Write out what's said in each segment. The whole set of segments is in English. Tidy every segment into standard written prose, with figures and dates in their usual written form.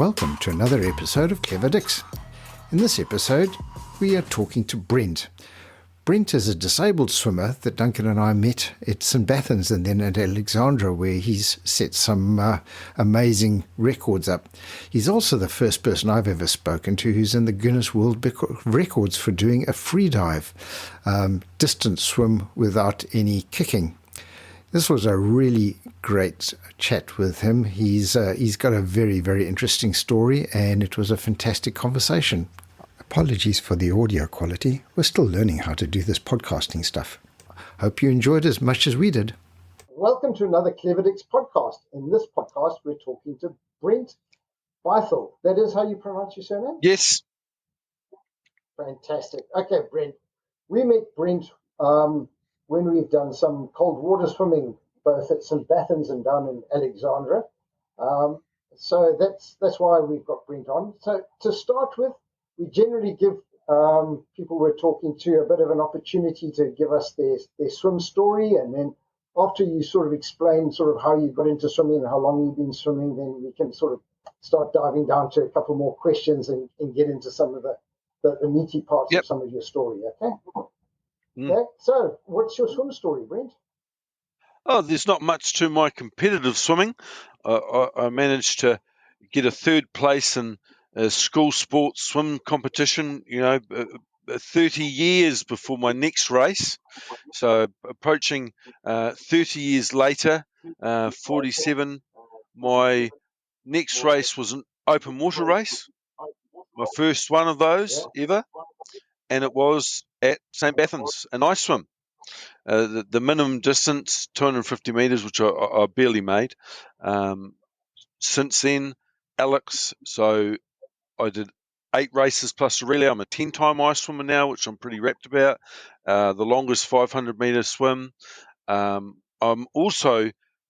Welcome to another episode of Clever Dicks. In this episode, we are talking to Brent. Brent is a disabled swimmer that Duncan and I met at St Bathans and then at Alexandra, where he's set some amazing records up. He's also the first person I've ever spoken to who's in the Guinness World Records for doing a freedive, distance swim without any kicking. This was a really great chat with him. He's got a very, very interesting story, and it was a fantastic conversation. Apologies for the audio quality. We're still learning how to do this podcasting stuff. Hope you enjoyed as much as we did. Welcome to another Clever Dicks podcast. In this podcast, we're talking to Brent Bythell. That is how you pronounce your surname? Yes. Fantastic. Okay, Brent. We met Brent when we've done some cold water swimming, both at St Bathans and down in Alexandra. So that's why we've got Brent on. So to start with, we generally give people we're talking to a bit of an opportunity to give us their swim story, and then after you sort of explain sort of how you got into swimming and how long you've been swimming, then we can sort of start diving down to a couple more questions and get into some of the meaty parts of some of your story, okay? Okay, so what's your swim story, Brent? Oh, there's not much to my competitive swimming. I managed to get a third place in a school sports swim competition, 30 years before my next race. So approaching 30 years later, 47, my next race was an open water race, my first one of those ever, and it was at St Bathans, an ice swim. The minimum distance, 250 metres, which I barely made. Since then, Alex, so I did 8 races plus a relay. I'm a 10-time ice swimmer now, which I'm pretty rapt about. The longest 500-metre swim. I'm also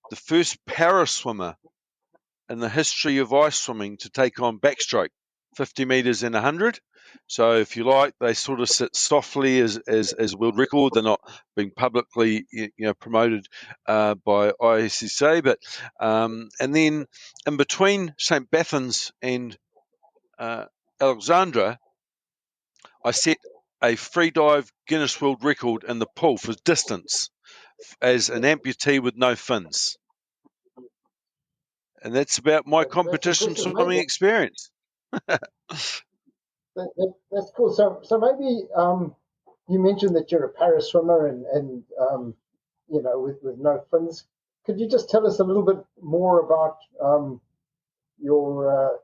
the first para swimmer in the history of ice swimming to take on backstroke, 50 metres and 100. So if you like, they sort of sit softly as world record. They're not being publicly promoted by ISSA. But and then in between St Bathans and Alexandra, I set a freedive Guinness World Record in the pool for distance as an amputee with no fins. And that's about my competition swimming experience. That's cool. So maybe you mentioned that you're a para swimmer and with no fins. Could you just tell us a little bit more about your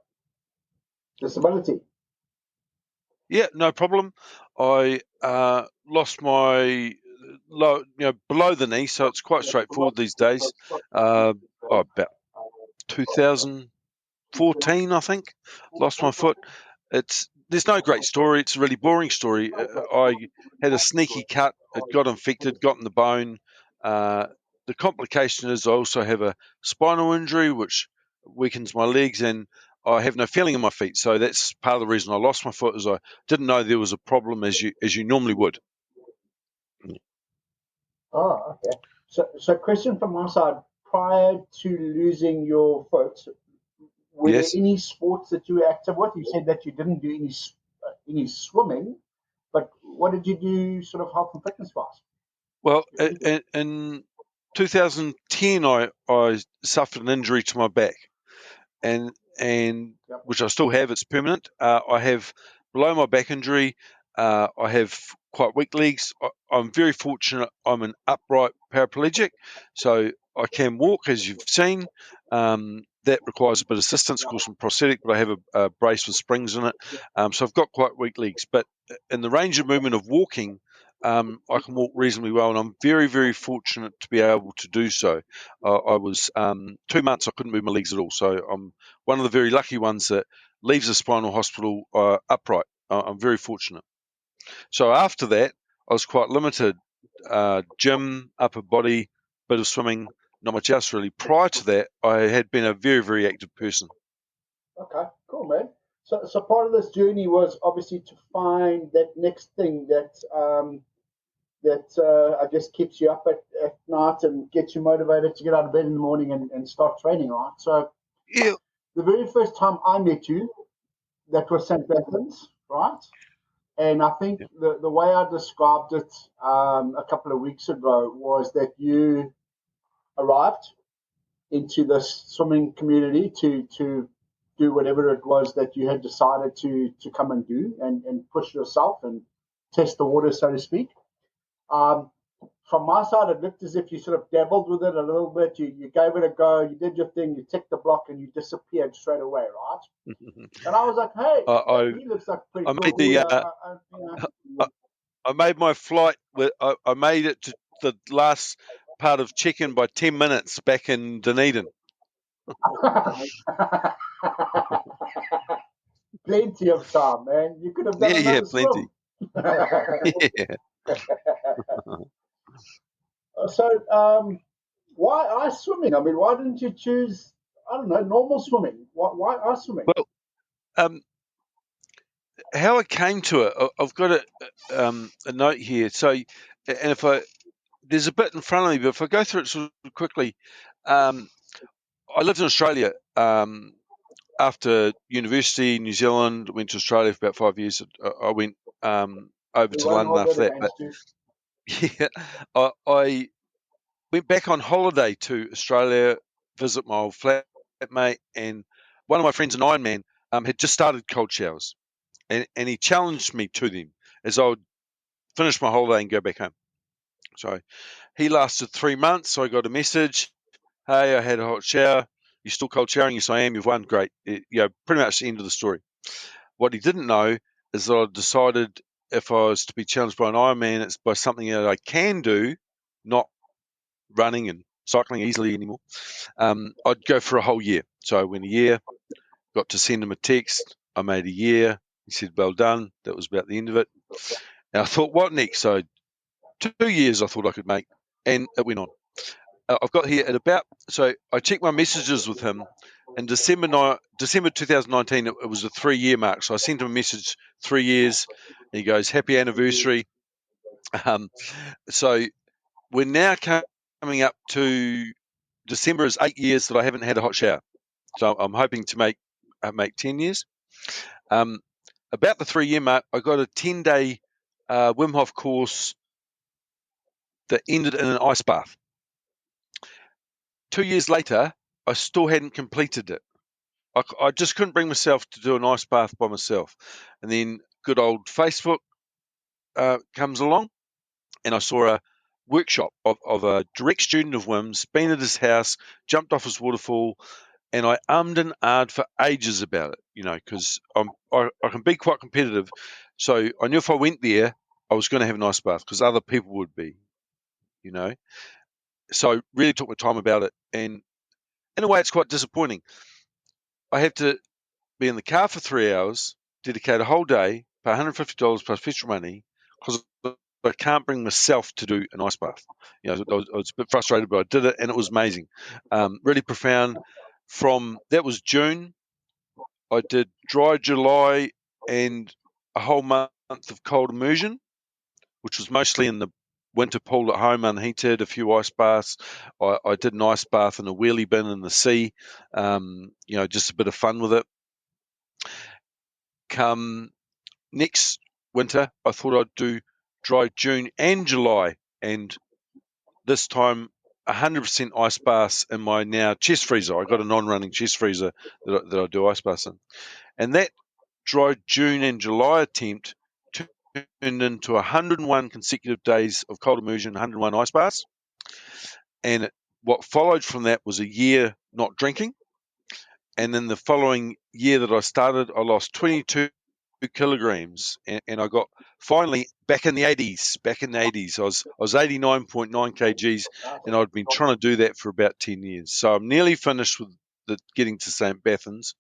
disability? Yeah, no problem. I lost my below the knee, so it's quite straightforward these days. About 2014, I think, lost my foot. There's no great story. It's a really boring story. I had a sneaky cut. It got infected, got in the bone. The complication is I also have a spinal injury, which weakens my legs, and I have no feeling in my feet. So that's part of the reason I lost my foot, is I didn't know there was a problem as you normally would. Oh, okay. So question from my side. Prior to losing your foot, were there any sports that you were active with? You said that you didn't do any swimming, but what did you do sort of health and fitness wise? Well, in 2010, I suffered an injury to my back, and which I still have. It's permanent. I have below my back injury. I have quite weak legs. I'm very fortunate. I'm an upright paraplegic, so I can walk, as you've seen. That requires a bit of assistance, of course, I'm prosthetic, but I have a brace with springs in it. So I've got quite weak legs. But in the range of movement of walking, I can walk reasonably well, and I'm very, very fortunate to be able to do so. I was 2 months I couldn't move my legs at all, so I'm one of the very lucky ones that leaves a spinal hospital upright. I'm very fortunate. So after that, I was quite limited. Gym, upper body, bit of swimming, not much else really. Prior to that, I had been a very, very active person. Okay, cool, man. So part of this journey was obviously to find that next thing that I guess keeps you up at night and gets you motivated to get out of bed in the morning and start training, right? So yeah, the very first time I met you, that was St Bathans, right? And I think the way I described it a couple of weeks ago was that you arrived into this swimming community to do whatever it was that you had decided to come and do and push yourself and test the water, so to speak. From my side, it looked as if you sort of dabbled with it a little bit. You gave it a go, you did your thing, you ticked the block, and you disappeared straight away, right? And I was like, hey, he looks like pretty cool. I made my flight. I made it to the last part of check-in by 10 minutes back in Dunedin. Plenty of time, man. You could have done another plenty. So, why ice swimming? I mean, why didn't you choose, I don't know, normal swimming? Why ice swimming? Well, how I came to it, I've got a note here. So, and there's a bit in front of me, but if I go through it sort of quickly, I lived in Australia after university in New Zealand. Went to Australia for about 5 years. I went over to London after that. But I went back on holiday to Australia, visit my old flatmate, and one of my friends, an Ironman, had just started cold showers, and he challenged me to them as I would finish my holiday and go back home. So he lasted 3 months. So I got a message, hey, I had a hot shower. You still cold showering? Yes, I am. You've won. Great. Pretty much the end of the story. What he didn't know is that I decided if I was to be challenged by an Ironman, it's by something that I can do, not running and cycling easily anymore. I'd go for a whole year. So I went a year, got to send him a text. I made a year. He said, well done. That was about the end of it. And I thought, what next? So 2 years I thought I could make, and it went on. I've got here so I checked my messages with him in December 2019. It was a 3-year mark. So I sent him a message, 3 years. And he goes, happy anniversary. So we're now coming up to December is 8 years that I haven't had a hot shower. So I'm hoping to make 10 years. About the 3-year mark, I got a 10-day Wim Hof course that ended in an ice bath. 2 years later, I still hadn't completed it. I just couldn't bring myself to do an ice bath by myself. And then good old Facebook comes along, and I saw a workshop of a direct student of Wim's, been at his house, jumped off his waterfall, and I ummed and ahed for ages about it, because I can be quite competitive. So I knew if I went there, I was going to have an ice bath because other people would be, So I really took my time about it. And in a way, it's quite disappointing. I have to be in the car for 3 hours, dedicate a whole day, pay $150 plus petrol money because I can't bring myself to do an ice bath. I was a bit frustrated, but I did it, and it was amazing. Really profound. That was June. I did dry July and a whole month of cold immersion, which was mostly in the winter pool at home, unheated, a few ice baths. I did an ice bath in a wheelie bin in the sea, just a bit of fun with it. Come next winter, I thought I'd do dry June and July, and this time 100% ice baths in my now chest freezer. I got a non-running chest freezer that I do ice baths in. And that dry June and July attempt turned into 101 consecutive days of cold immersion, 101 ice baths. And what followed from that was a year not drinking. And then the following year that I started, I lost 22 kilograms, and I got finally back in the 80s. I was 89.9 kgs, and I'd been trying to do that for about 10 years. So I'm nearly finished with getting to St Bathans.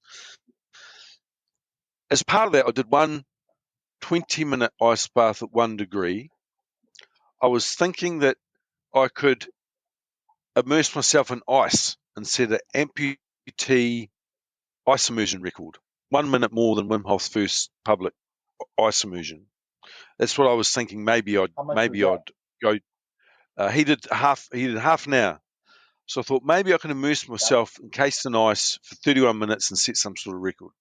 As part of that, I did one 20-minute ice bath at 1 degree. I was thinking that I could immerse myself in ice and set an amputee ice immersion record, 1 minute more than Wim Hof's first public ice immersion. That's what I was thinking. Maybe I'd go. He did half an hour. So I thought maybe I can immerse myself encased in ice for 31 minutes and set some sort of record.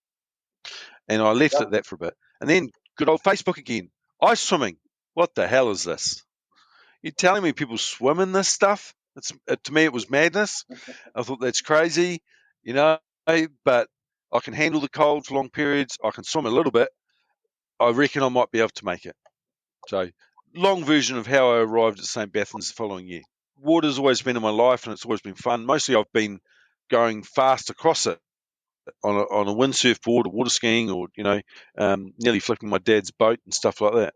And I left it at that for a bit. And then good old Facebook again. Ice swimming. What the hell is this? You're telling me people swim in this stuff? To me, it was madness. I thought that's crazy, but I can handle the cold for long periods. I can swim a little bit. I reckon I might be able to make it. So, long version of how I arrived at St Bathans the following year. Water's always been in my life, and it's always been fun. Mostly I've been going fast across it on a windsurf board or water skiing or, nearly flipping my dad's boat and stuff like that.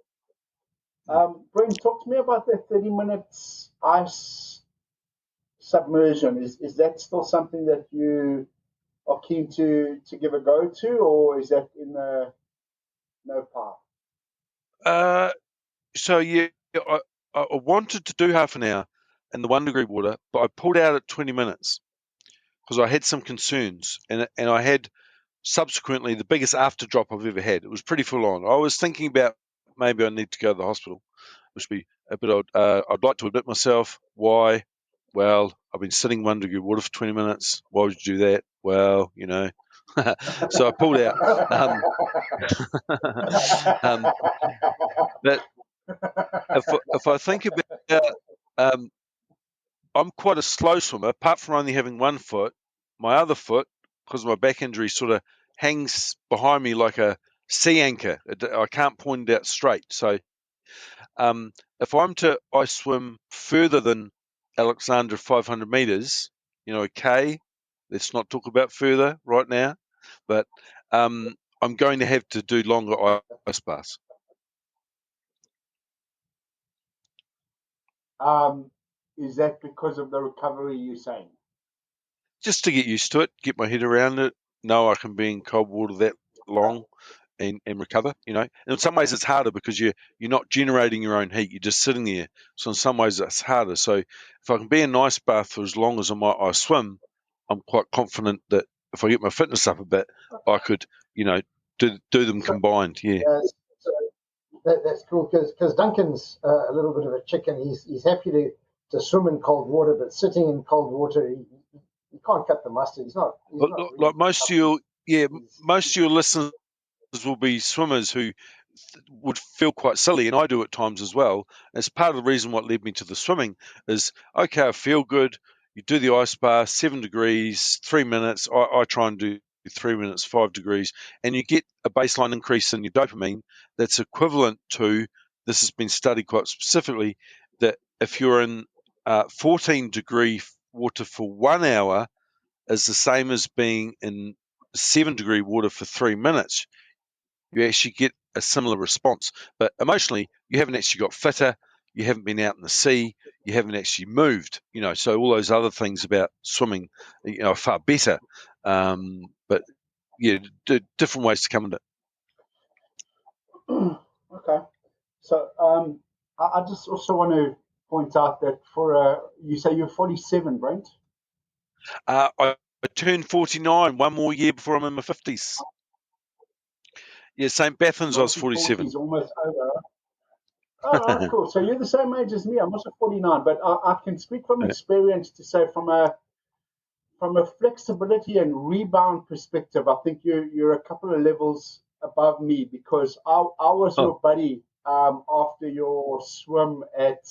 Brent, talk to me about that 30 minutes ice submersion. Is that still something that you are keen to give a go to, or is that in the no path? So, yeah, I wanted to do half an hour in the 1 degree water, but I pulled out at 20 minutes because I had some concerns, and I had subsequently the biggest after drop I've ever had. It was pretty full on. I was thinking about maybe I need to go to the hospital, which would be a bit odd. I'd like to admit myself. Why? Well, I've been sitting 1 degree water for 20 minutes. Why would you do that? Well, so I pulled out. But if I think about, I'm quite a slow swimmer. Apart from only having one foot, my other foot, because of my back injury, sort of hangs behind me like a sea anchor. I can't point it out straight. So if I'm to ice swim further than Alexandra 500 meters, okay, let's not talk about further right now, but I'm going to have to do longer ice baths. Is that because of the recovery you're saying? Just to get used to it, get my head around it, know I can be in cold water that long and recover, And in some ways it's harder because you're not generating your own heat, you're just sitting there. So in some ways it's harder. So if I can be in an ice bath for as long as I swim, I'm quite confident that if I get my fitness up a bit, I could, do them combined, yeah. So that's cool because Duncan's a little bit of a chicken. He's happy to swim in cold water, but sitting in cold water, he can't cut the mustard. He's not really like most of your listeners will be swimmers who would feel quite silly, and I do at times as well. As part of the reason what led me to the swimming is, okay, I feel good. You do the ice bath, 7 degrees, 3 minutes. I try and do 3 minutes, 5 degrees, and you get a baseline increase in your dopamine that's equivalent to, this has been studied quite specifically, that if you're in 14 degree water for 1 hour is the same as being in 7 degree water for 3 minutes. You actually get a similar response. But emotionally, you haven't actually got fitter, you haven't been out in the sea, you haven't actually moved, so all those other things about swimming, are far better. But yeah, different ways to come at it. Okay. So I just also want to point out that you say you're 47, Brent? I turned 49, one more year before I'm in my 50s. Yeah, St Bathans, I was 47. He's almost over. Oh, right, cool. So you're the same age as me. I'm also 49, but I can speak from experience to say from a flexibility and rebound perspective, I think you're a couple of levels above me because I was your buddy after your swim at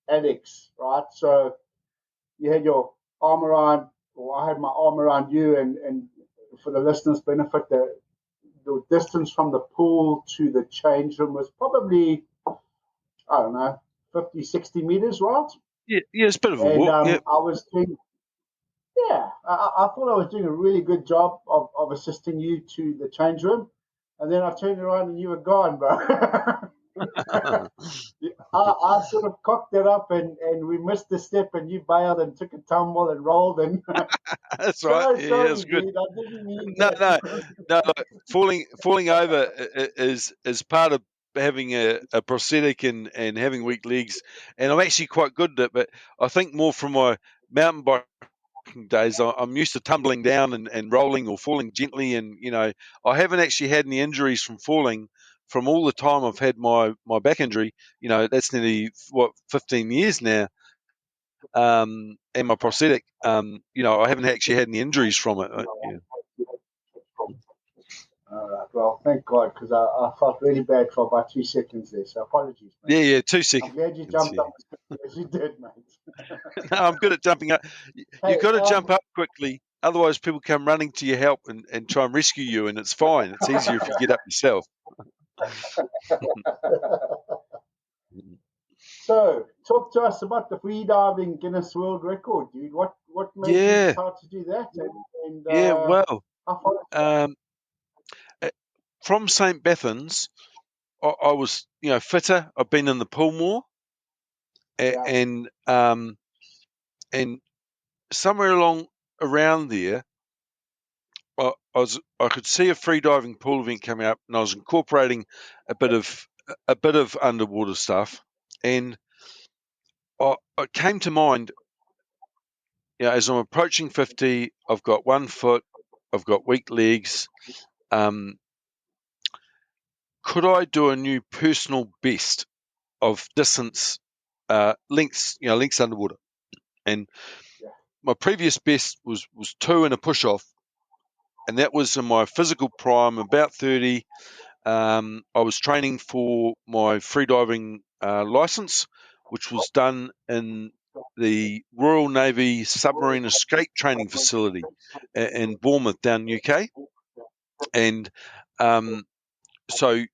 Alex, right? So you had your arm around, or I had my arm around you, and for the listeners' benefit, the distance from the pool to the change room was probably, I don't know, 50, 60 meters, right? Yeah, it's a bit of a walk. I was doing, I thought I was doing a really good job of assisting you to the change room. And then I turned around and you were gone, bro. I sort of cocked it up and we missed the step and you bailed and took a tumble and rolled. And that's right. Sorry, that's good. Dude, I didn't mean no. Look, falling over is part of having a prosthetic and having weak legs. And I'm actually quite good at it, but I think more from my mountain biking days, I'm used to tumbling down and rolling or falling gently. And, I haven't actually had any injuries from falling from all the time I've had my back injury. That's nearly, 15 years now. and my prosthetic. I haven't actually had any injuries from it. Yeah. All right. Well, thank God, because I felt really bad for about 2 seconds there. So apologies, mate. Yeah, 2 I'm seconds. glad you jumped up as you did, mate. No, I'm good at jumping up. Hey, You've got to jump up quickly. Otherwise, people come running to your help and try and rescue you, and it's fine. It's easier if you get up yourself. So, talk to us about the freediving Guinness World Record, dude. What made you Yeah, decide to do that? And well, how far? from St Bathans, I was, fitter. I've been in the pool more, Yeah. and somewhere along around there, I could see a freediving pool event coming up, and I was incorporating a bit of underwater stuff, and it came to mind. As I'm approaching 50, I've got 1 foot, I've got weak legs. Could I do a new personal best of distance, lengths underwater? And my previous best was 2 in a push off, and that was in my physical prime, about 30. I was training for my freediving license, which was done in the Royal Navy Submarine Escape Training Facility in Bournemouth, down UK. And so,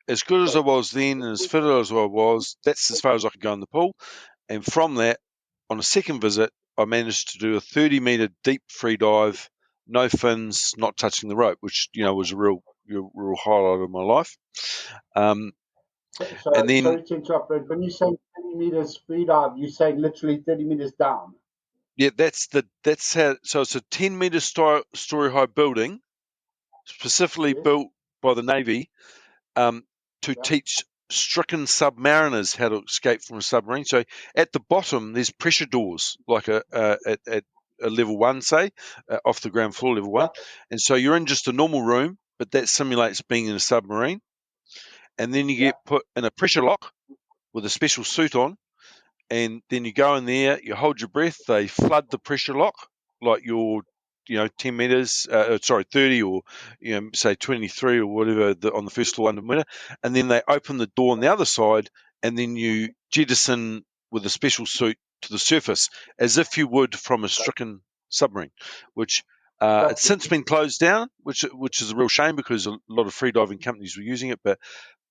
as good as I was then, and as fit as I was, that's as far as I could go in the pool. And from that, on a second visit, I managed to do a 30-meter deep free dive, no fins, not touching the rope, which was a real highlight of my life. And then, Sorry to interrupt, but when you say 30 meters free dive, you say literally 30 meters down. yeah, that's how. So it's a 10-meter story high building, specifically built by the Navy to teach stricken submariners how to escape from a submarine. So at the bottom, there's pressure doors, like at a level 1, say, off the ground floor, level 1. And so you're in just a normal room, but that simulates being in a submarine. And then you get put in a pressure lock with a special suit on. And then you go in there, you hold your breath, they flood the pressure lock, like you're 10 meters, 30 or, say 23 or whatever on the first floor under winter. And then they open the door on the other side, and then you jettison with a special suit to the surface as if you would from a stricken submarine, which it's since been closed down, which is a real shame because a lot of freediving companies were using it. But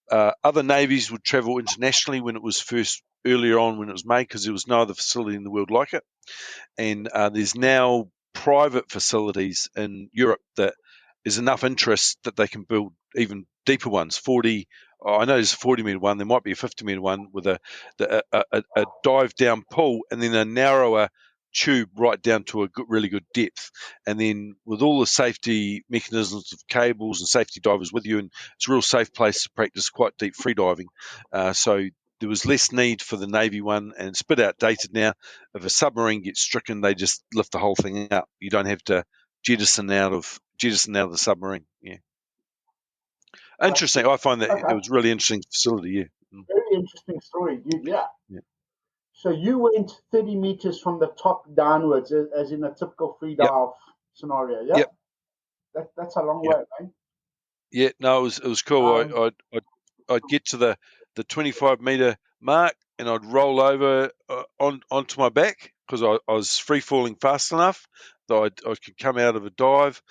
other navies would travel internationally when it was first earlier on when it was made, because there was no other facility in the world like it. And there's now private facilities in Europe that is enough interest that they can build even deeper ones. I know there's a 40-meter one. There might be a 50-meter one with a dive down pool, and then a narrower tube right down to a really good depth, and then with all the safety mechanisms of cables and safety divers with you, and it's a real safe place to practice quite deep free diving. So there was less need for the Navy one, and it's a bit outdated now. If a submarine gets stricken, they just lift the whole thing up. You don't have to jettison out of the submarine. Yeah, interesting. I find that it was a really interesting facility. Yeah, very interesting story, dude. Yeah. Yeah. So you went 30 meters from the top downwards, as in a typical free dive scenario. Yeah. Yep. That's a long way, man. Yeah, no, it was cool. I'd get to the 25-meter mark, and I'd roll over onto my back because I was free falling fast enough that I could come out of a dive,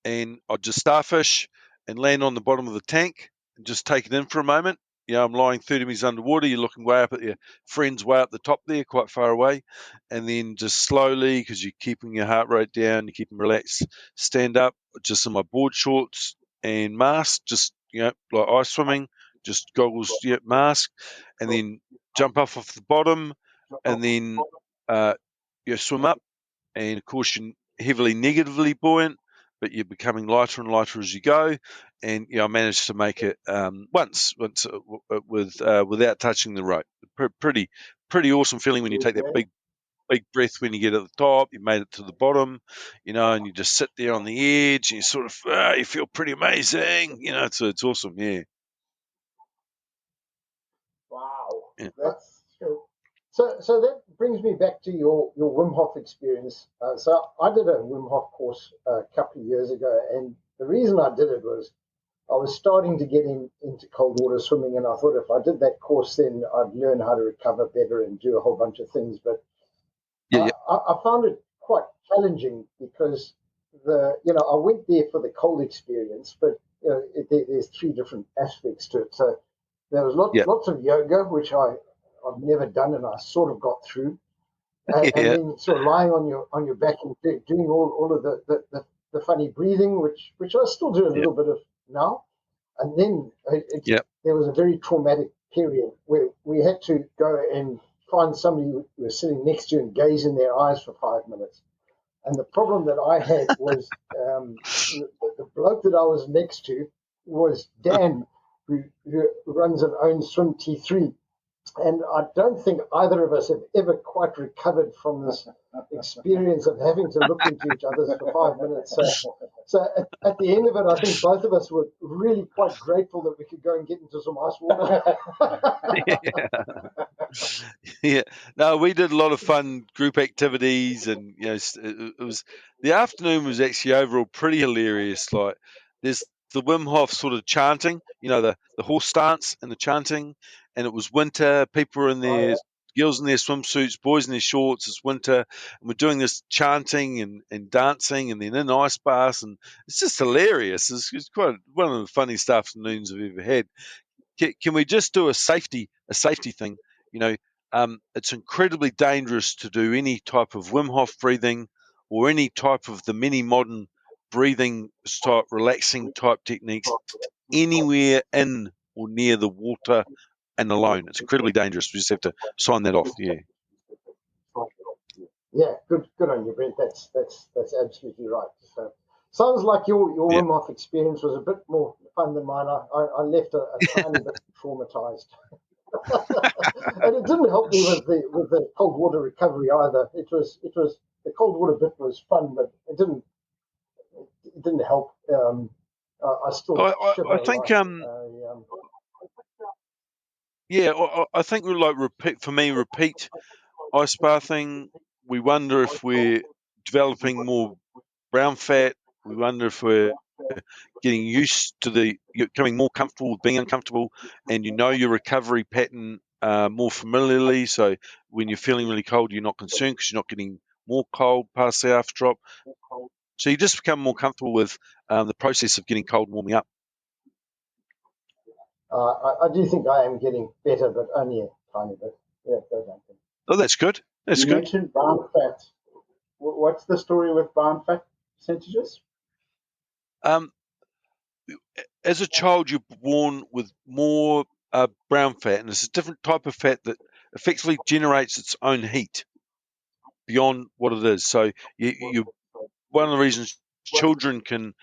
and I'd just starfish and land on the bottom of the tank and just take it in for a moment. I'm lying 30 meters underwater. You're looking way up at your friends way up the top there, quite far away. And then just slowly, because you're keeping your heart rate down, you keep them relaxed, stand up just in my board shorts and mask, just, like ice swimming, just goggles, mask, and then jump off the bottom, and then you swim up. And of course, you're heavily negatively buoyant, but you're becoming lighter and lighter as you go. And I managed to make it once without touching the rope. Pretty awesome feeling when you take that big breath when you get at the top. You made it to the bottom, and you just sit there on the edge, and you sort of you feel pretty amazing. It's awesome. Yeah. Wow, Yeah. that's cool. So that brings me back to your Wim Hof experience. So I did a Wim Hof course a couple of years ago, and the reason I did it was I was starting to get into cold water swimming, and I thought if I did that course, then I'd learn how to recover better and do a whole bunch of things. But I found it quite challenging because I went there for the cold experience, but there's three different aspects to it. So there was lots of yoga, which I've never done, and I sort of got through. And then sort of lying on your back and doing all of the funny breathing, which I still do a little bit of now. And then there was a very traumatic period where we had to go and find somebody who was sitting next to you and gaze in their eyes for 5 minutes. And the problem that I had was the bloke that I was next to was Dan, who runs and owns Swim T3. And I don't think either of us have ever quite recovered from this experience of having to look into each other's for 5 minutes. So at the end of it, I think both of us were really quite grateful that we could go and get into some ice water. Yeah, no, we did a lot of fun group activities, and it was the afternoon was actually overall pretty hilarious. Like, there's the Wim Hof sort of chanting, the horse dance and the chanting, and it was winter. People were in their girls in their swimsuits, boys in their shorts. It's winter, and we're doing this chanting and dancing, and then in ice baths, and it's just hilarious. It's quite one of the funniest afternoons I've ever had. Can we just do a safety thing? It's incredibly dangerous to do any type of Wim Hof breathing or any type of the many modern breathing type, relaxing type techniques anywhere in or near the water and alone. It's incredibly dangerous. We just have to sign that off. Yeah. Yeah, good on you, Brent. That's absolutely right. So, sounds like your Wim Hof experience was a bit more fun than mine. I left a tiny bit traumatized. And it didn't help me with the cold water recovery either. It was the cold water bit was fun, but it didn't help. I still I think I think we're like repeat ice bathing. We wonder if we're developing more brown fat. We wonder if we're getting used to you're becoming more comfortable with being uncomfortable, and your recovery pattern more familiarly. So when you're feeling really cold, you're not concerned because you're not getting more cold past the after drop. So you just become more comfortable with the process of getting cold and warming up. I do think I am getting better, but only a tiny bit. Yeah, go Duncan. Oh, that's good. That's good. You mentioned brown fat. What's the story with brown fat percentages? As a child, you're born with more brown fat, and it's a different type of fat that effectively generates its own heat beyond what it is. So one of the reasons children can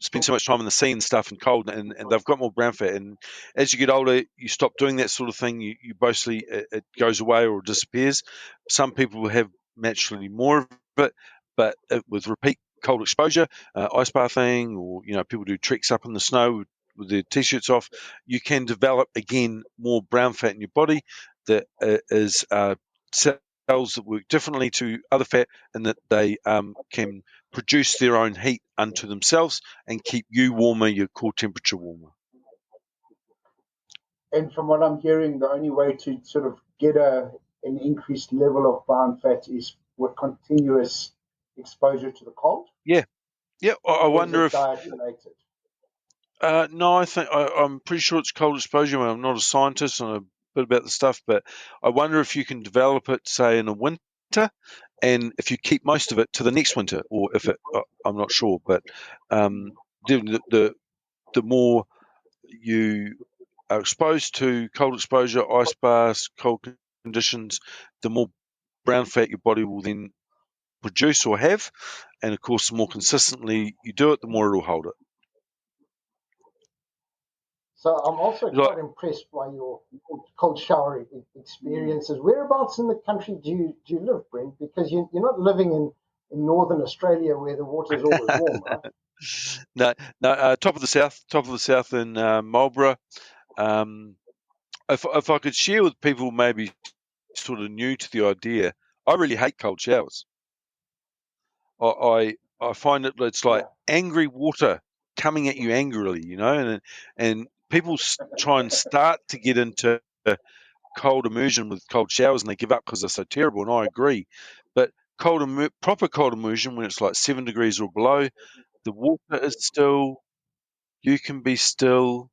spend so much time in the sea and stuff and cold, and they've got more brown fat. And as you get older, you stop doing that sort of thing. You basically it goes away or disappears. Some people will have naturally more of it, but with repeat cold exposure, ice bathing, or people do treks up in the snow with their t-shirts off, you can develop again more brown fat in your body that is cells that work differently to other fat, and that they can produce their own heat unto themselves and keep you warmer, your core temperature warmer. And from what I'm hearing, the only way to sort of get an increased level of brown fat is with continuous exposure to the cold. Yeah. I wonder if diet related. no, I'm pretty sure it's cold exposure. I'm not a scientist and a bit about the stuff, but I wonder if you can develop it, say, in a winter, and if you keep most of it to the next winter, or if I'm not sure, but the more you are exposed to cold exposure, ice baths, cold conditions, the more brown fat your body will then produce or have, and of course, the more consistently you do it, the more it'll hold it. So I'm also quite impressed by your cold shower experiences. Whereabouts in the country do you live, Brent? Because you're not living in northern Australia where the water is always warm, right? No. Top of the south in Marlborough. If I could share with people maybe sort of new to the idea, I really hate cold showers. I find it's like angry water coming at you angrily, you know, and people try and start to get into cold immersion with cold showers and they give up because they're so terrible, and I agree. But proper cold immersion, when it's like 7 degrees or below, the water is still, you can be still,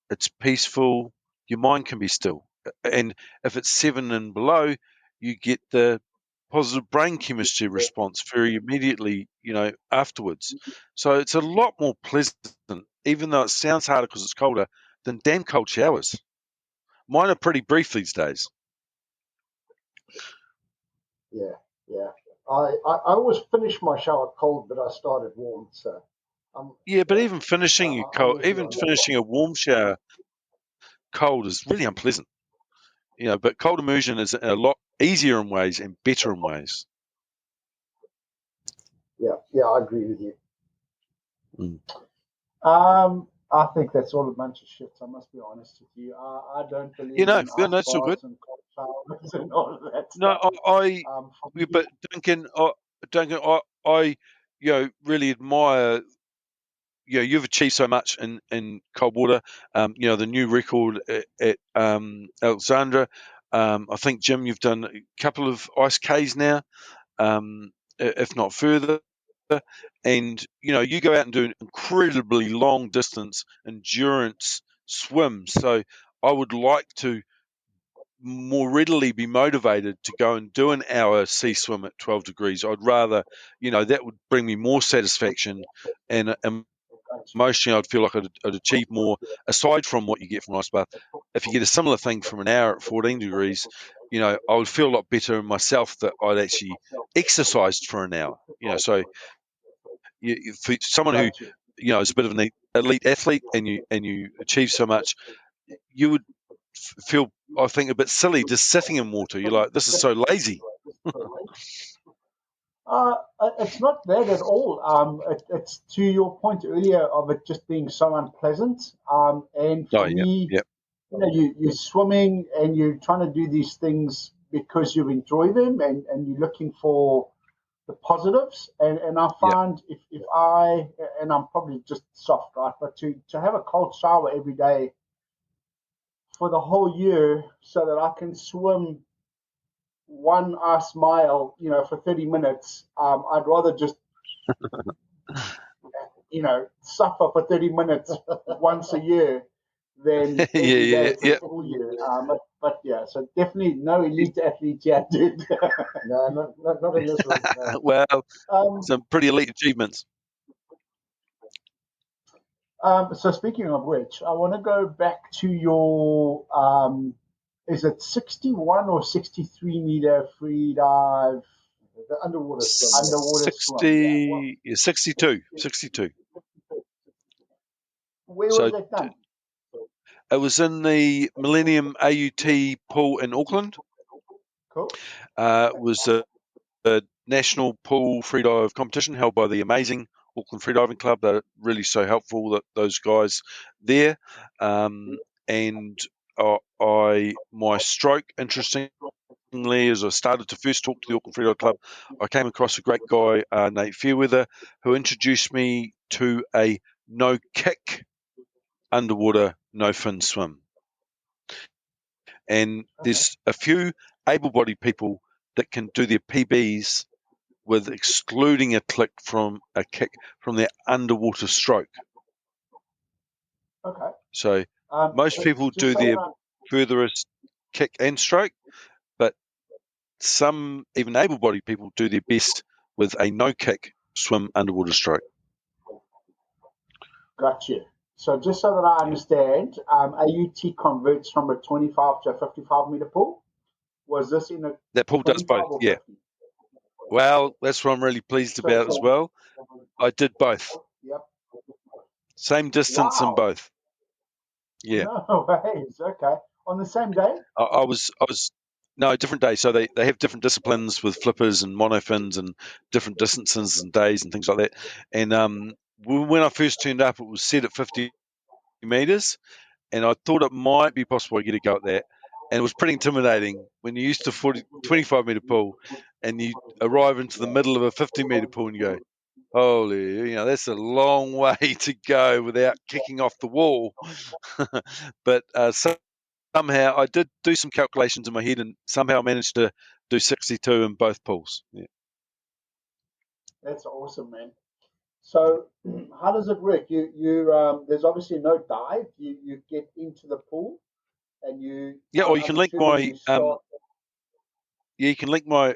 it's peaceful, your mind can be still. And if it's 7 and below, you get the positive brain chemistry response very immediately, you know, afterwards. So it's a lot more pleasant, even though it sounds harder because it's colder, than damn cold showers. Mine are pretty brief these days. Yeah. I always finish my shower cold, but I started warm. So. Yeah, but even finishing a warm shower cold is really unpleasant. You know, but cold immersion is a lot easier in ways and better in ways. Yeah, I agree with you. I think that's all a bunch of shit. I must be honest with you. I don't believe You know, in ice that's all good. baths and cold showers and all of that No, stuff. but Duncan, I, you know, really admire. You know, you've achieved so much in cold water. You know, the new record at Alexandra. I think, Jim, you've done a couple of ice Ks now, if not further. And, you know, you go out and do an incredibly long distance endurance swim. So I would like to more readily be motivated to go and do an hour sea swim at 12 degrees. I'd rather, you know, that would bring me more satisfaction, and emotionally I'd feel like I'd achieve more aside from what you get from ice bath. If you get a similar thing from an hour at 14 degrees, you know, I would feel a lot better in myself that I'd actually exercised for an hour. You know, so for someone who, you know, is a bit of an elite athlete and you achieve so much, you would feel, I think, a bit silly just sitting in water. You're like, this is so lazy. It's not that at all. It's to your point earlier of it just being so unpleasant. And for me, you know, you're swimming and you're trying to do these things because you enjoy them and you're looking for the positives. And I find if I, and I'm probably just soft, right, but to have a cold shower every day for the whole year so that I can swim 1 ice mile, you know, for 30 minutes, I'd rather just, you know, suffer for 30 minutes once a year than every day for a full year. But yeah, so definitely no elite athlete yet, dude. No, not in this room. No. Well, some pretty elite achievements. So speaking of which, I want to go back to your, is it 61 or 63 meter free dive? The underwater swim. 62. Where was it done? It was in the Millennium AUT pool in Auckland. Cool. It was a national pool freedive competition held by the amazing Auckland Freediving Club. They're really so helpful, that those guys there. And my stroke, interestingly, as I started to first talk to the Auckland Freedive Club, I came across a great guy, Nate Fairweather, who introduced me to a no-kick underwater no-fin swim. And there's a few able-bodied people that can do their PBs with excluding a kick from their underwater stroke. Okay. So most people do their furthest kick and stroke, but some, even able-bodied people, do their best with a no-kick swim underwater stroke. Gotcha. So just so that I understand, AUT converts from a 25 to a 55 meter pool. Was this in a that pool does both? Yeah. 50? Well, that's what I'm really pleased about as well. I did both. Yep. Same distance in both. Yeah. No ways. Okay. On the same day? I was no, different days. So they have different disciplines with flippers and monofins and different distances and days and things like that. And when I first turned up, it was set at 50 meters, and I thought it might be possible I get a go at that. And it was pretty intimidating when you're used to 25-metre pool and you arrive into the middle of a 50-metre pool and you go, holy, that's a long way to go without kicking off the wall. But somehow I did do some calculations in my head and somehow I managed to do 62 in both pools. Yeah. That's awesome, man. So how does it work? You there's obviously no dive. You get into the pool and you. Yeah, or you I'm can link assuming my you start. you can link my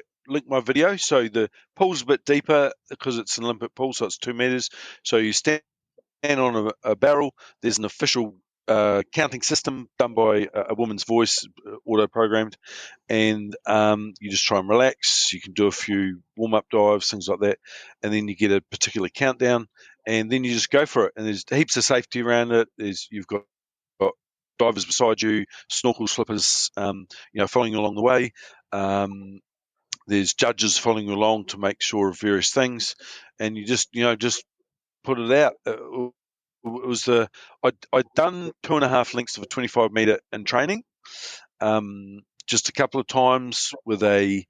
video. So the pool's a bit deeper because it's an Olympic pool, so it's 2 meters. So you stand on a barrel. There's an official counting system done by a woman's voice, auto-programmed, and you just try and relax. You can do a few warm-up dives, things like that, and then you get a particular countdown, and then you just go for it. And there's heaps of safety around it. You've got divers beside you, snorkel slippers, following you along the way. There's judges following you along to make sure of various things, and you just put it out. It was I'd done 2.5 lengths of a 25-metre in training, just a couple of times with a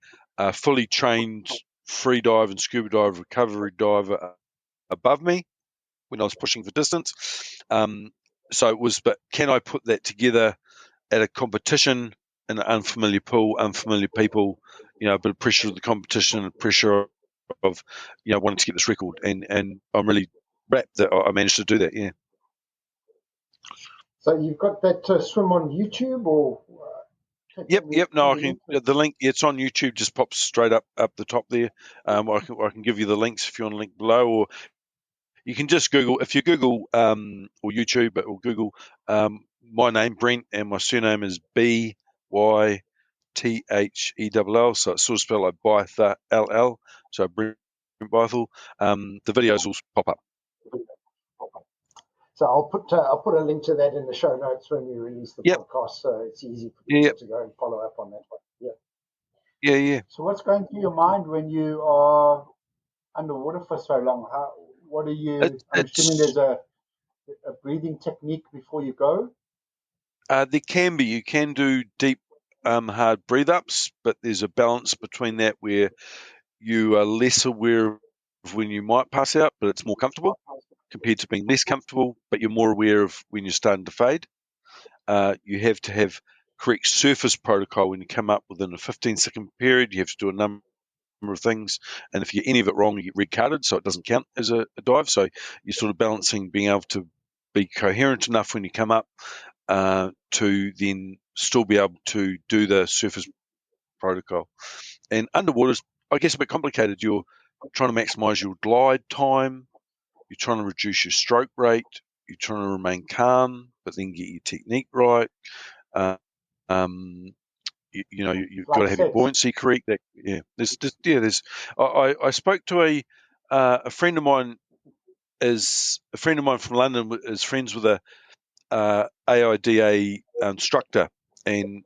fully trained free dive and scuba dive recovery diver above me when I was pushing for distance. So it was, but can I put that together at a competition in an unfamiliar pool, unfamiliar people, a bit of pressure of the competition and pressure of, wanting to get this record. And I'm really rapt that I managed to do that, yeah. So you've got that swim on YouTube or? Yep. No, I can. The link. It's on YouTube. Just pops straight up the top there. I can give you the links if you want to link below, or you can just Google. If you Google or YouTube or Google my name Brent and my surname is Bythell. So it's sort of spelled like Bythell. So Brent Bythell. The videos will pop up. So I'll put a link to that in the show notes when we release the podcast, so it's easy for people to go and follow up on that one. Yeah. So what's going through your mind when you are underwater for so long? What are you? I'm assuming there's a breathing technique before you go. There can be. You can do deep, hard breathe ups, but there's a balance between that where you are less aware of when you might pass out, but it's more comfortable compared to being less comfortable, but you're more aware of when you're starting to fade. You have to have correct surface protocol when you come up within a 15-second period. You have to do a number of things, and if you get any of it wrong, you get red carded, so it doesn't count as a dive. So you're sort of balancing being able to be coherent enough when you come up to then still be able to do the surface protocol. And underwater is, I guess, a bit complicated. You're trying to maximize your glide time. You're trying to reduce your stroke rate. You're trying to remain calm, but then get your technique right. You've got to have your buoyancy correct. I spoke to a friend of mine. Is a friend of mine from London. Is friends with a AIDA instructor, and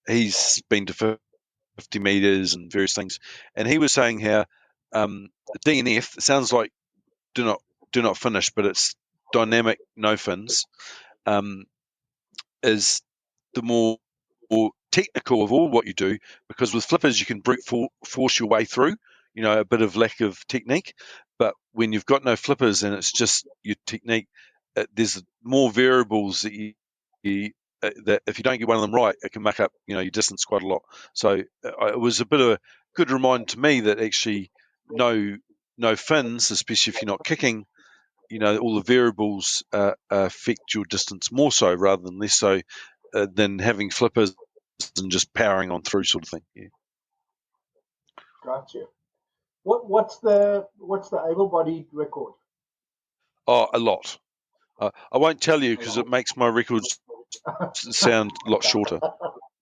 he's been to 50 meters and various things. And he was saying how DNF sounds like do not finish, but it's dynamic no fins, is the more technical of all what you do, because with flippers you can brute force your way through, a bit of lack of technique. But when you've got no flippers and it's just your technique, there's more variables that that if you don't get one of them right, it can muck up your distance quite a lot. So it was a bit of a good reminder to me that actually no fins, especially if you're not kicking, all the variables affect your distance more so rather than less so than having flippers and just powering on through sort of thing. Yeah. Gotcha. What's the able-bodied record? Oh, a lot. I won't tell you because it makes my records sound a lot shorter.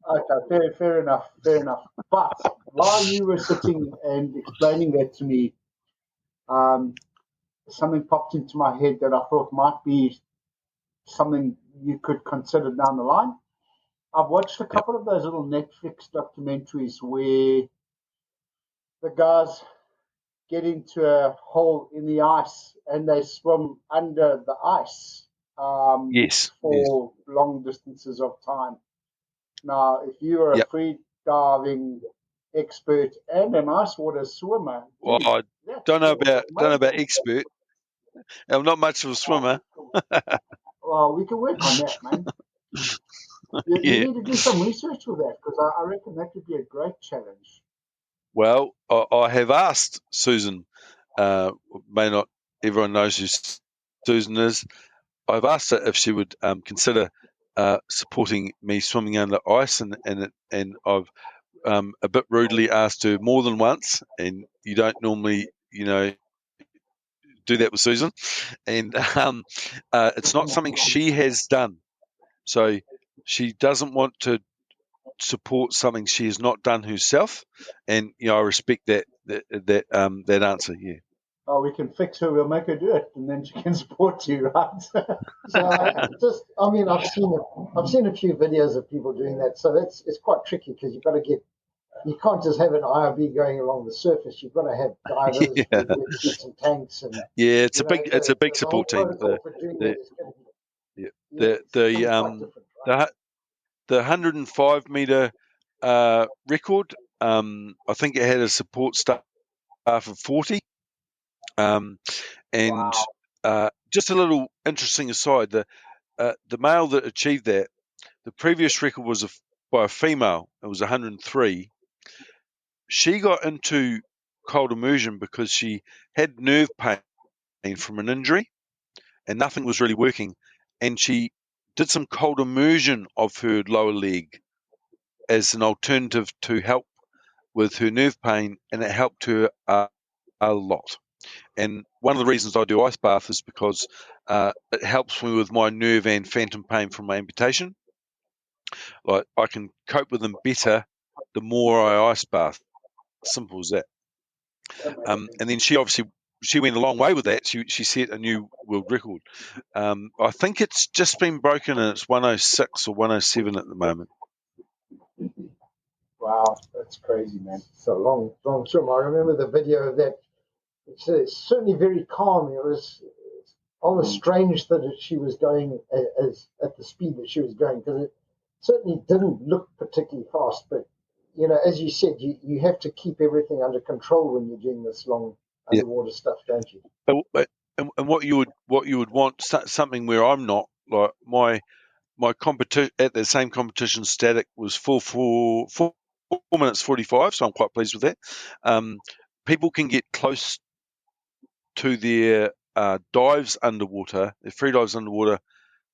Okay, fair enough. But while you were sitting and explaining that to me, something popped into my head that I thought might be something you could consider down the line. I've watched a couple of those little Netflix documentaries where the guys get into a hole in the ice and they swim under the ice for long distances of time. Now, if you are a Yep. free diving expert and an ice water swimmer, Well, I that's don't know about amazing. expert. I'm not much of a swimmer. Well, we can work on that, man. You Yeah. need to do some research with that because I reckon that would be a great challenge. Well, I have asked Susan. May not everyone knows who Susan is. I've asked her if she would consider supporting me swimming under ice, and I've a bit rudely asked her more than once. And you don't normally, do that with Susan, and it's not something she has done. So she doesn't want to support something she has not done herself, and I respect that answer. Yeah. Oh, we can fix her. We'll make her do it, and then she can support you, right? So I've seen a few videos of people doing that. So it's quite tricky because you can't just have an IRB going along the surface. You've got to have divers Yeah, with suits and tanks, and yeah, it's a big the whole support team. protocol for doing that is going to be The it's going to be quite different, right? the 105 meter record. I think it had a support staff of 40. And Wow. just a little interesting aside: the male that achieved that, the previous record was by a female. It was 103. She got into cold immersion because she had nerve pain from an injury, and nothing was really working. And she did some cold immersion of her lower leg as an alternative to help with her nerve pain, and it helped her a lot. And one of the reasons I do ice bath is because it helps me with my nerve and phantom pain from my amputation. Like, I can cope with them better the more I ice bath. Simple as that. And then she went a long way with that. She set a new world record. I think it's just been broken, and it's 106 or 107 at the moment. Wow, that's crazy, man. It's a long swim. I remember the video of that. It's certainly very calm. It was almost strange that she was going as at the speed that she was going, because it certainly didn't look particularly fast. But as you said, you have to keep everything under control when you're doing this long Yeah. underwater stuff, don't you? And what you would want, something where I'm not, like my competition at the same competition static was 4 minutes 45, so I'm quite pleased with that. People can get close to their dives underwater, their free dives underwater,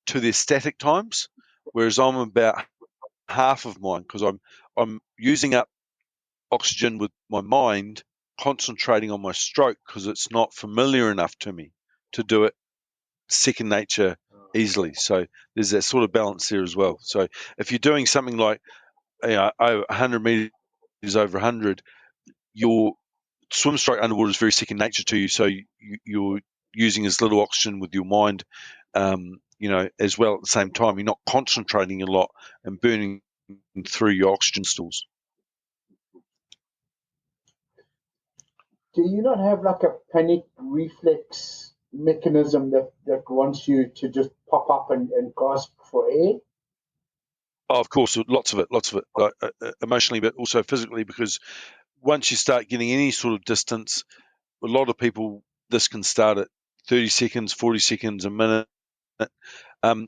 to their static times, whereas I'm about half of mine, because I'm using up oxygen with my mind, concentrating on my stroke, because it's not familiar enough to me to do it second nature easily. So there's that sort of balance there as well. So if you're doing something like 100 meters over 100, your swim stroke underwater is very second nature to you. So you're using as little oxygen with your mind, as well at the same time. You're not concentrating a lot and burning through your oxygen stores. Do you not have like a panic reflex mechanism that wants you to just pop up and gasp for air? Oh, of course, lots of it, like, emotionally, but also physically, because once you start getting any sort of distance, a lot of people, this can start at 30 seconds, 40 seconds, a minute.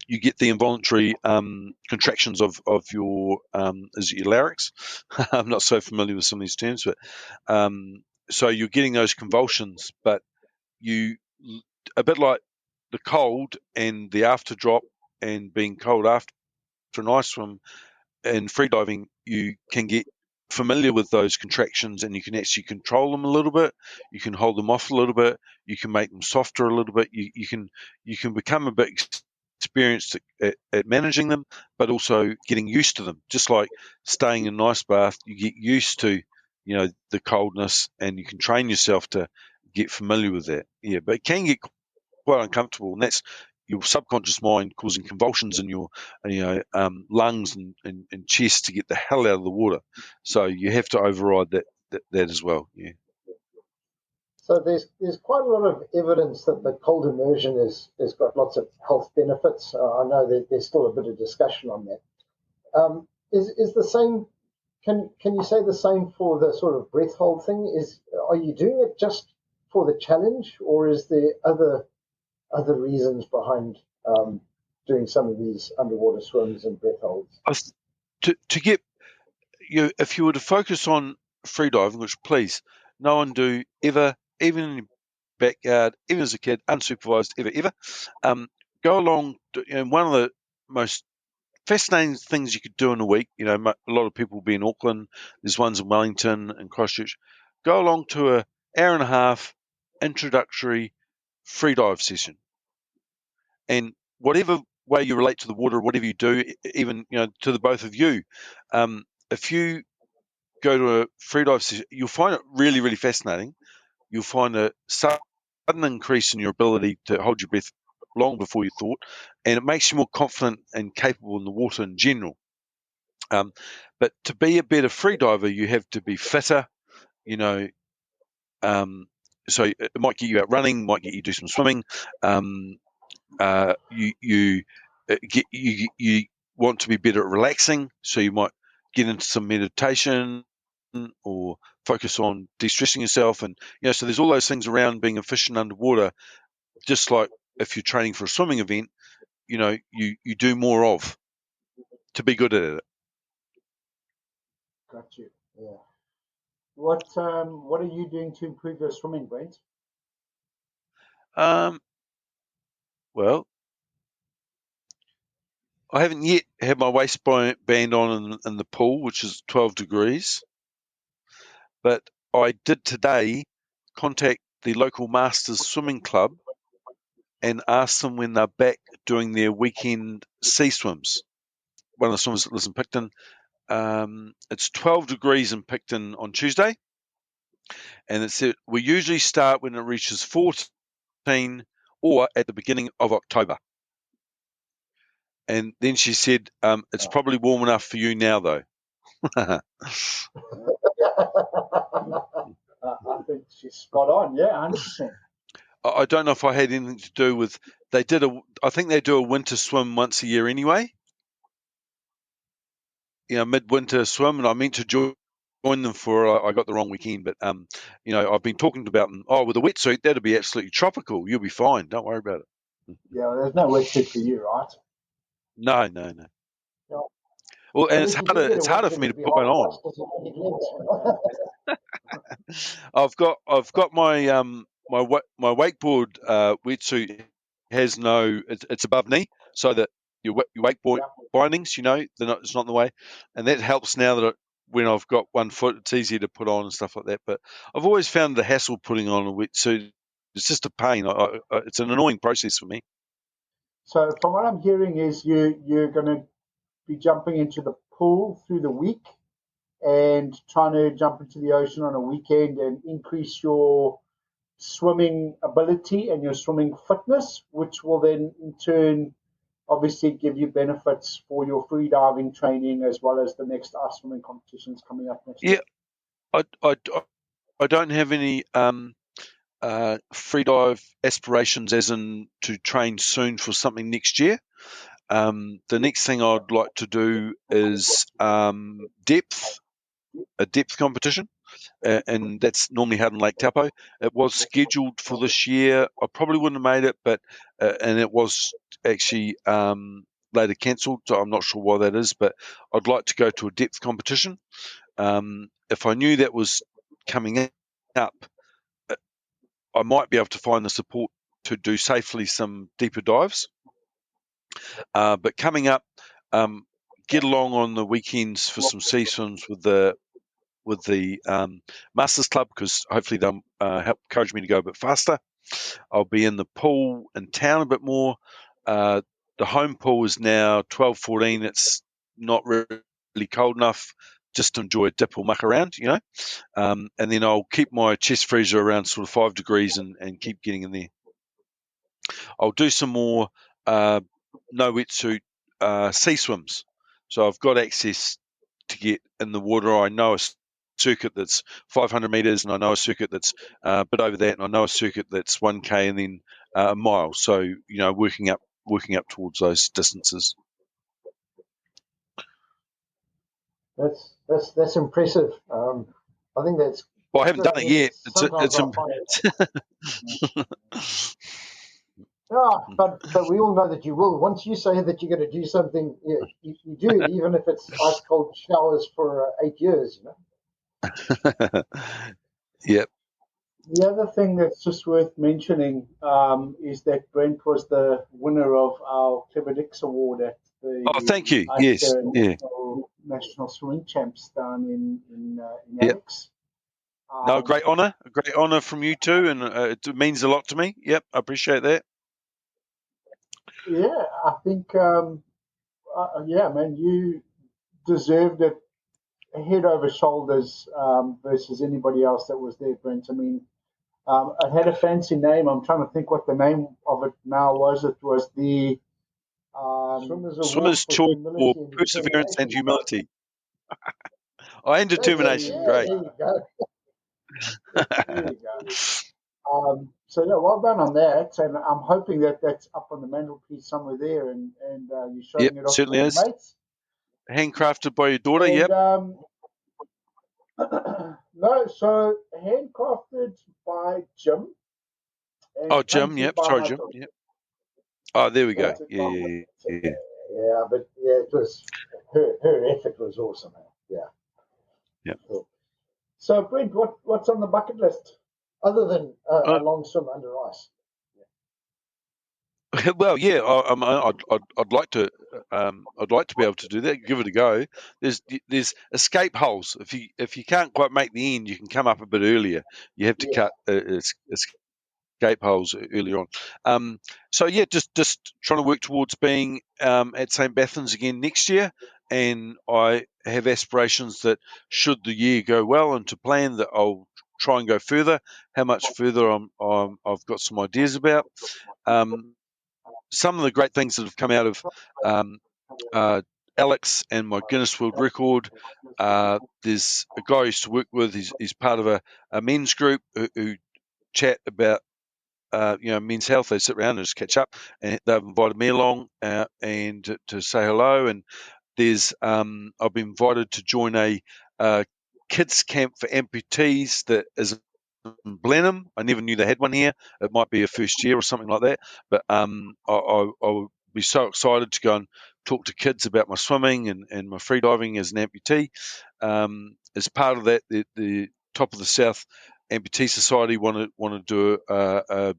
You get the involuntary contractions of your is it your larynx? I'm not so familiar with some of these terms, but so you're getting those convulsions, but a bit like the cold and the after drop and being cold after an ice swim and freediving, you can get familiar with those contractions, and you can actually control them a little bit. You can hold them off a little bit. You can make them softer a little bit. You can become a bit experienced at managing them, but also getting used to them. Just like staying in an ice bath, you get used to the coldness, and you can train yourself to get familiar with that. Yeah, but it can get quite uncomfortable, and that's your subconscious mind causing convulsions in your lungs and chest to get the hell out of the water. So you have to override that as well. Yeah. So there's quite a lot of evidence that the cold immersion has got lots of health benefits. I know that there's still a bit of discussion on that. is the same. Can you say the same for the sort of breath hold thing? Are you doing it just for the challenge, or is there other reasons behind doing some of these underwater swims and breath holds? To get you, if you were to focus on freediving, which please no one do ever, even in your backyard, even as a kid, unsupervised, ever, go along. One of the most fascinating things you could do in a week. A lot of people will be in Auckland. There's ones in Wellington and Christchurch. Go along to an hour and a half introductory freedive session, and whatever way you relate to the water, whatever you do, even to the both of you, if you go to a freedive session, you'll find it really, really fascinating. You'll find a sudden increase in your ability to hold your breath long before you thought, and it makes you more confident and capable in the water in general. But to be a better freediver, you have to be fitter. So it might get you out running, might get you do some swimming. You want to be better at relaxing, so you might get into some meditation or focus on de-stressing yourself, and so there's all those things around being efficient underwater. Just like if you're training for a swimming event, you do more of to be good at it. Got you. Yeah. What are you doing to improve your swimming, Brent? Well, I haven't yet had my waistband on in the pool, which is 12 degrees. But I did today contact the local Masters Swimming Club and ask them when they're back doing their weekend sea swims. One of the swimmers that lives in Picton. It's 12 degrees in Picton on Tuesday. And it said we usually start when it reaches 14 or at the beginning of October. And then she said, it's probably warm enough for you now, though. I think she's spot on. Yeah, 100%. I don't know if I had anything to do with. I think they do a winter swim once a year anyway. Midwinter swim, and I meant to join them for. I got the wrong weekend, but I've been talking about them. Oh, with a wetsuit, that'll be absolutely tropical. You'll be fine. Don't worry about it. Yeah, well, there's no wetsuit for you, right? No. Yeah. Well, and But if you do get it's a harder wetsuit, for me to it'll be put one hard to on. wash because you don't need legs. I've got my my wakeboard wetsuit has no. It's above knee, so that your wakeboard bindings, it's not in the way, and that helps now that when I've got one foot, it's easier to put on and stuff like that. But I've always found the hassle putting on a wetsuit. It's just a pain. It's an annoying process for me. So from what I'm hearing is you're going to be jumping into the pool through the week and trying to jump into the ocean on a weekend and increase your swimming ability and your swimming fitness, which will then in turn obviously give you benefits for your free diving training as well as the next ice swimming competitions coming up next year. I don't have any free dive aspirations as in to train soon for something next year. The next thing I'd like to do is a depth competition, and that's normally held in Lake Taupo. It was scheduled for this year. I probably wouldn't have made it, but and it was actually later cancelled, so I'm not sure why that is. But I'd like to go to a depth competition. If I knew that was coming up, I might be able to find the support to do safely some deeper dives. But coming up, get along on the weekends for some sea swims with the Masters Club, because hopefully they'll help encourage me to go a bit faster. I'll be in the pool in town a bit more. The home pool is now 12, 14. It's not really cold enough just to enjoy a dip or muck around, and then I'll keep my chest freezer around sort of 5 degrees and keep getting in there. I'll do some more no wetsuit sea swims. So I've got access to get in the water. I know a circuit that's 500 meters, and I know a circuit that's a bit over that, and I know a circuit that's 1K and then a mile. So working up towards those distances. That's impressive. I think that's. Well, I haven't done it yet. Sometimes I find it. Yeah, but we all know that you will. Once you say that you're going to do something, you do it, even if it's ice cold showers for 8 years. Yep. The other thing that's just worth mentioning is that Brent was the winner of our Clever Dicks Award at the Thank you. Yes. National Swimming Champs down in Yep. Alex. No, great honour from you too, and it means a lot to me. Yep, I appreciate that. Yeah, I think, yeah, man, you deserved it head over shoulders versus anybody else that was there, Brent. I mean, it had a fancy name. I'm trying to think what the name of it now was. It was the Swimmers Choice for Perseverance and Humility. And determination. Great. There you go. There you go. So yeah, well done on that, and I'm hoping that that's up on the mantelpiece somewhere there, and you're showing it off to your mates. Handcrafted by your daughter. And, yep. No, so handcrafted by Jim. Jim. Yep. Sorry, Jim. Yep. Oh, there we go. Yeah. Yeah, but it was her effort was awesome. Yeah. Yeah. Cool. So, Brent, what's on the bucket list other than a long swim under ice? Yeah. Well, yeah, I'd like to. I'd like to be able to do that. Give it a go. There's escape holes. If you can't quite make the end, you can come up a bit earlier. You have to cut escape holes earlier on. So yeah, just trying to work towards being at St Bathans again next year, and I have aspirations that should the year go well and to plan that I'll try and go further. How much further I've got some ideas about. Some of the great things that have come out of Alex and my Guinness World Record. There's a guy I used to work with. He's part of a men's group who chat about men's health. They sit around and just catch up, and they've invited me along and to say hello. And there's I've been invited to join a kids camp for amputees that is in Blenheim. I never knew they had one here. It might be a first year or something like that. But I would be so excited to go and talk to kids about my swimming and my freediving as an amputee. As part of that, the Top of the South Amputee Society want to do an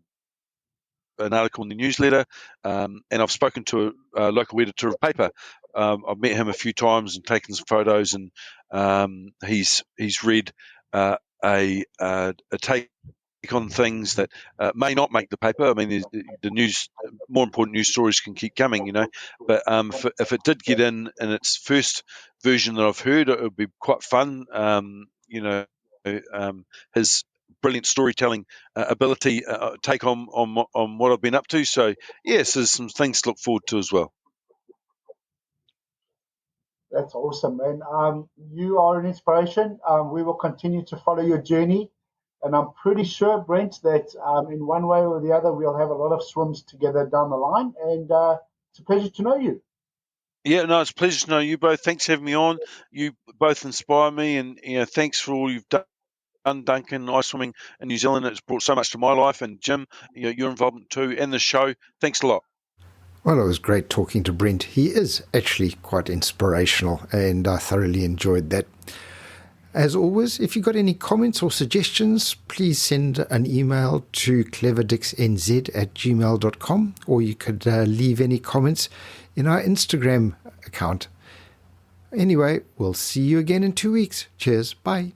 article in the newsletter, and I've spoken to a local editor of paper. I've met him a few times and taken some photos, and he's read a take on things that may not make the paper. I mean, the news, more important news stories can keep coming, But if it did get in its first version that I've heard, it would be quite fun. His brilliant storytelling ability take on what I've been up to. So yes, there's some things to look forward to as well. That's awesome, man. You are an inspiration. We will continue to follow your journey. And I'm pretty sure, Brent, that in one way or the other, we'll have a lot of swims together down the line. And it's a pleasure to know you. Yeah, no, it's a pleasure to know you both. Thanks for having me on. You both inspire me, and thanks for all you've done, Duncan. Ice swimming in New Zealand, it's brought so much to my life. And Jim, your involvement too, and the show. Thanks a lot. Well, it was great talking to Brent. He is actually quite inspirational, and I thoroughly enjoyed that. As always, if you've got any comments or suggestions, please send an email to cleverdicksnz@gmail.com, or you could leave any comments in our Instagram account. Anyway, we'll see you again in 2 weeks. Cheers. Bye.